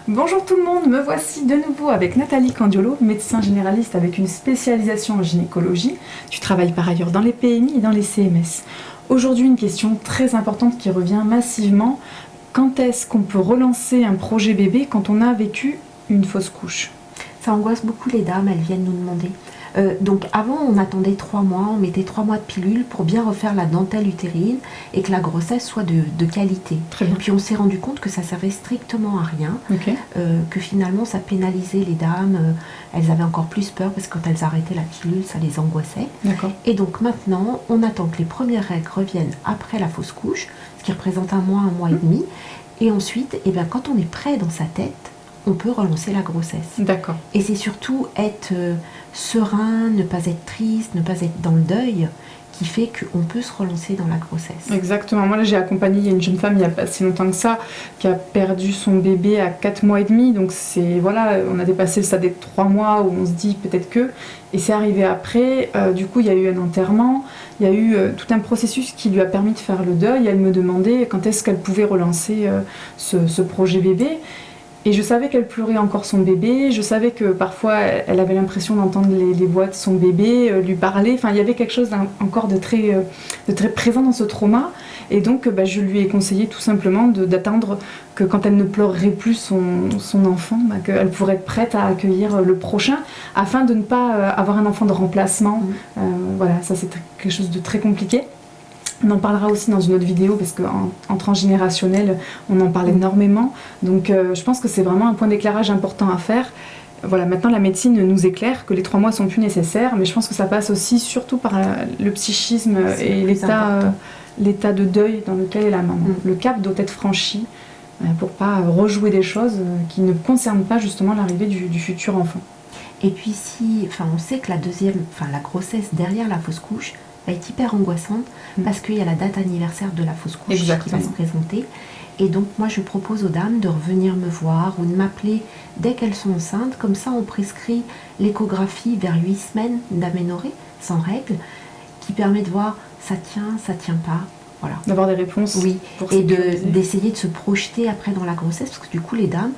Bonjour tout le monde, me voici de nouveau avec Nathalie Candiolo, médecin généraliste avec une spécialisation en gynécologie. Tu travailles par ailleurs dans les PMI et dans les CMS. Aujourd'hui, une question très importante qui revient massivement. Quand est-ce qu'on peut relancer un projet bébé quand on a vécu une fausse couche? Ça angoisse beaucoup les dames, elles viennent nous demander. Donc avant, on attendait 3 mois, on mettait 3 mois de pilule pour bien refaire la dentelle utérine et que la grossesse soit de qualité. Très bien. Puis on s'est rendu compte que ça servait strictement à rien, Ok. que finalement ça pénalisait les dames, elles avaient encore plus peur parce que quand elles arrêtaient la pilule, ça les angoissait. D'accord. Et donc maintenant, on attend que les premières règles reviennent après la fausse couche, ce qui représente un mois et demi. Et ensuite, quand on est prêt dans sa tête, on peut relancer la grossesse. D'accord. Et c'est surtout être serein, ne pas être triste, ne pas être dans le deuil, qui fait qu'on peut se relancer dans la grossesse. Exactement. Moi, là, j'ai accompagné une jeune femme il n'y a pas si longtemps que ça, qui a perdu son bébé à 4 mois et demi. Donc, on a dépassé le stade des 3 mois où on se dit peut-être que. Et c'est arrivé après. Du coup, il y a eu un enterrement. Il y a eu tout un processus qui lui a permis de faire le deuil. Elle me demandait quand est-ce qu'elle pouvait relancer ce projet bébé. Et je savais qu'elle pleurait encore son bébé, je savais que parfois elle avait l'impression d'entendre les voix de son bébé lui parler. Enfin, il y avait quelque chose encore de très présent dans ce trauma. Et donc, je lui ai conseillé tout simplement d'attendre que quand elle ne pleurerait plus son enfant, qu'elle pourrait être prête à accueillir le prochain, afin de ne pas avoir un enfant de remplacement. Voilà, ça c'est quelque chose de très compliqué. On en parlera aussi dans une autre vidéo parce qu'en transgénérationnel, on en parle énormément. Donc je pense que c'est vraiment un point d'éclairage important à faire. Voilà, maintenant la médecine nous éclaire que les 3 mois sont plus nécessaires, mais je pense que ça passe aussi surtout par le psychisme et l'état de deuil dans lequel est la maman. Le cap doit être franchi pour pas rejouer des choses qui ne concernent pas justement l'arrivée du futur enfant. Et puis on sait que la grossesse derrière la fausse couche va être hyper angoissante parce qu'il y a la date anniversaire de la fausse couche qui va se présenter. Et donc moi je propose aux dames de revenir me voir ou de m'appeler dès qu'elles sont enceintes. Comme ça on prescrit l'échographie vers 8 semaines d'aménorrhée sans règles qui permet de voir ça tient pas. Voilà. D'avoir des réponses. Oui, et d'essayer de se projeter après dans la grossesse parce que du coup les dames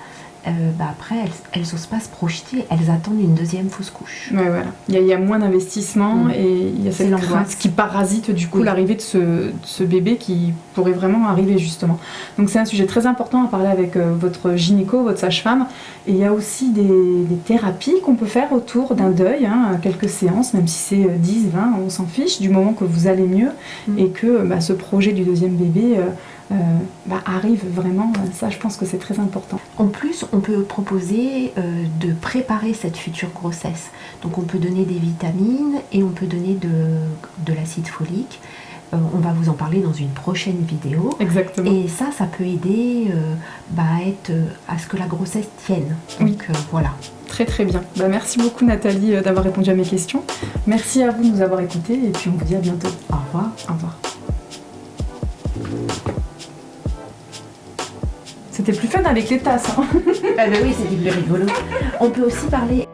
après, elles n'osent pas se projeter, elles attendent une deuxième fausse couche. Ouais, voilà. Il y a moins d'investissement et il y a cette crainte qui parasite du coup l'arrivée de ce bébé qui pourrait vraiment arriver justement. Donc c'est un sujet très important à parler avec votre gynéco, votre sage-femme. Et il y a aussi des thérapies qu'on peut faire autour d'un deuil, quelques séances, même si c'est 10, 20, on s'en fiche, du moment que vous allez mieux et que ce projet du deuxième bébé arrive vraiment. Ça, je pense que c'est très important. En plus, on peut proposer de préparer cette future grossesse. Donc on peut donner des vitamines et on peut donner de l'acide folique. On va vous en parler dans une prochaine vidéo. Exactement. Et ça peut aider à ce que la grossesse tienne. Donc voilà. Très très bien. Merci beaucoup Nathalie d'avoir répondu à mes questions. Merci à vous de nous avoir écoutés et puis on vous dit à bientôt. Au revoir. Au revoir. C'était plus fun avec les tasses. Oui, c'était plus rigolo. On peut aussi parler...